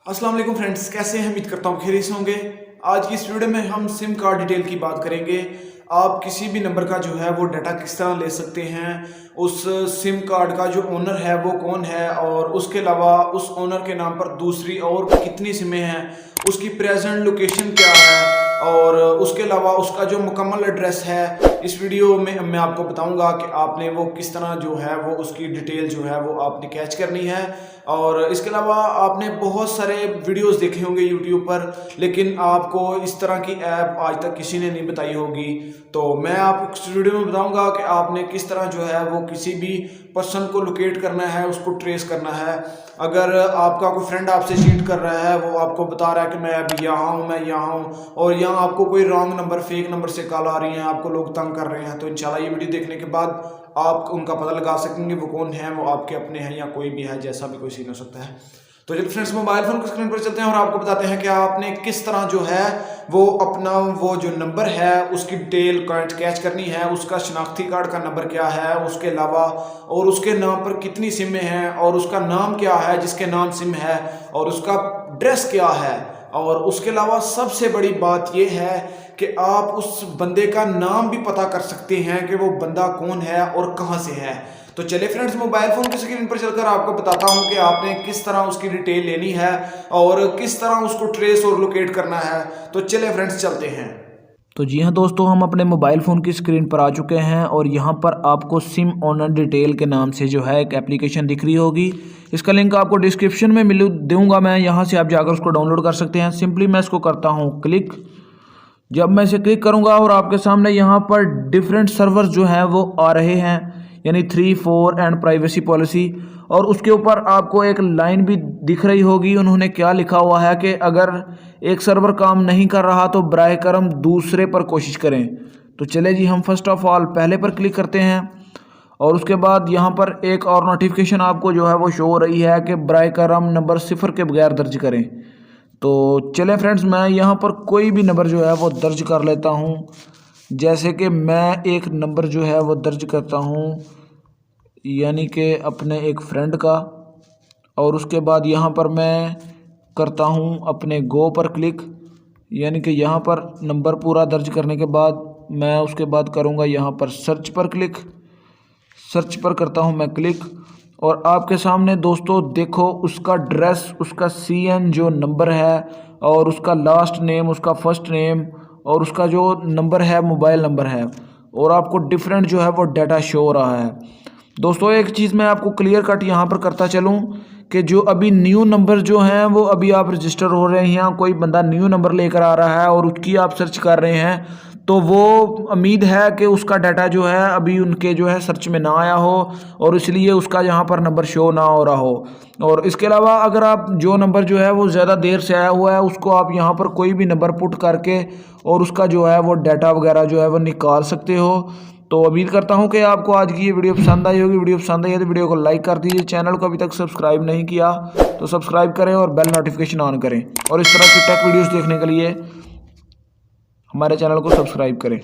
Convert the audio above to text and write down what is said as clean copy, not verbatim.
अस्सलाम वालेकुम फ्रेंड्स, कैसे हैं? उम्मीद करता हूँ खैरियत से होंगे। आज की इस वीडियो में हम सिम कार्ड डिटेल की बात करेंगे। आप किसी भी नंबर का जो है वो डाटा किस तरह ले सकते हैं, उस सिम कार्ड का जो ओनर है वो कौन है, और उसके अलावा उस ओनर के नाम पर दूसरी और कितनी सिमें हैं, उसकी प्रेजेंट लोकेशन क्या है, और उसके अलावा उसका जो मुकम्मल एड्रेस है। इस वीडियो में मैं आपको बताऊंगा कि आपने वो किस तरह जो है वो उसकी डिटेल जो है वो आपने कैच करनी है। और इसके अलावा आपने बहुत सारे वीडियोस देखे होंगे यूट्यूब पर, लेकिन आपको इस तरह की ऐप आज तक किसी ने नहीं बताई होगी। तो मैं आपको इस वीडियो में बताऊंगा कि आपने किस तरह जो है वो किसी भी पर्सन को लोकेट करना है, उसको ट्रेस करना है। अगर आपका कोई फ्रेंड आपसे चीट कर रहा है, वो आपको बता रहा है कि मैं अभी यहाँ हूँ, मैं यहाँ हूँ, और यहाँ आपको कोई रॉन्ग नंबर, फेक नंबर से कॉल आ रही है, आपको लोग तंग कर रहे हैं, तो इंशाल्लाह ये वीडियो देखने के बाद आप उनका पता लगा सकेंगे वो कौन है, वो आपके अपने हैं या कोई भी है, जैसा भी कोई सीन हो सकता है। तो जब फ्रेंड्स मोबाइल फोन की स्क्रीन पर चलते हैं और आपको बताते हैं कि आपने किस तरह जो है वो अपना वो जो नंबर है उसकी डिटेल कैच करनी है। उसका शनाख्ती कार्ड का नंबर क्या है, उसके अलावा और उसके नाम पर कितनी सिमें हैं, और उसका नाम क्या है जिसके नाम सिम है, और उसका एड्रेस क्या है। और उसके अलावा सबसे बड़ी बात यह है कि आप उस बंदे का नाम भी पता कर सकते हैं कि वो बंदा कौन है और कहां से है। तो चलिए फ्रेंड्स, मोबाइल फोन की स्क्रीन पर चलकर आपको बताता हूं कि आपने किस तरह उसकी डिटेल लेनी है और किस तरह उसको ट्रेस और लोकेट करना है। तो चलिए फ्रेंड्स, चलते हैं। तो जी हाँ दोस्तों, हम अपने मोबाइल फ़ोन की स्क्रीन पर आ चुके हैं और यहाँ पर आपको सिम ओनर डिटेल के नाम से जो है एक एप्लीकेशन दिख रही होगी। इसका लिंक आपको डिस्क्रिप्शन में दूंगा मैं, यहाँ से आप जाकर उसको डाउनलोड कर सकते हैं। सिंपली मैं इसको करता हूँ क्लिक। जब मैं इसे क्लिक करूँगा और आपके सामने यहाँ पर डिफरेंट सर्वर्स जो हैं वो आ रहे हैं, यानी 3, 4 एंड प्राइवेसी पॉलिसी, और उसके ऊपर आपको एक लाइन भी दिख रही होगी। उन्होंने क्या लिखा हुआ है कि अगर एक सर्वर काम नहीं कर रहा तो बराए करम दूसरे पर कोशिश करें। तो चले जी, हम फर्स्ट ऑफ ऑल पहले पर क्लिक करते हैं और उसके बाद यहाँ पर एक और नोटिफिकेशन आपको जो है वो शो हो रही है कि बराए करम नंबर 0 के बगैर दर्ज करें। तो चलें फ्रेंड्स, मैं यहाँ पर कोई भी नंबर जो है वो दर्ज कर लेता हूँ। जैसे कि मैं एक नंबर जो है वो दर्ज करता हूँ, यानी कि अपने एक फ्रेंड का, और उसके बाद यहाँ पर मैं करता हूँ अपने गो पर क्लिक, यानी कि यहाँ पर नंबर पूरा दर्ज करने के बाद मैं उसके बाद करूँगा यहाँ पर सर्च पर क्लिक। सर्च पर करता हूँ मैं क्लिक, और आपके सामने दोस्तों देखो उसका ड्रेस, उसका CN जो नंबर है, और उसका लास्ट नेम, उसका फर्स्ट नेम, और उसका जो नंबर है मोबाइल नंबर है, और आपको डिफरेंट जो है वो डाटा शो हो रहा है। दोस्तों एक चीज़ मैं आपको क्लियर कट यहाँ पर करता चलूँ कि जो अभी न्यू नंबर जो हैं वो अभी आप रजिस्टर हो रहे हैं, कोई बंदा न्यू नंबर लेकर आ रहा है और उसकी आप सर्च कर रहे हैं, तो वो उम्मीद है कि उसका डाटा जो है अभी उनके जो है सर्च में ना आया हो, और इसलिए उसका यहाँ पर नंबर शो ना हो रहा हो। और इसके अलावा अगर आप जो नंबर जो है वो ज़्यादा देर से आया हुआ है उसको आप यहाँ पर कोई भी नंबर पुट करके और उसका जो है वो डाटा वगैरह जो है वो निकाल सकते हो। तो उम्मीद करता हूँ कि आपको आज की ये वीडियो पसंद आई होगी। वीडियो पसंद आई है तो वीडियो को लाइक कर दीजिए। चैनल को अभी तक सब्सक्राइब नहीं किया तो सब्सक्राइब करें और बेल नोटिफिकेशन ऑन करें, और इस तरह की टेक वीडियोस देखने के लिए हमारे चैनल को सब्सक्राइब करें।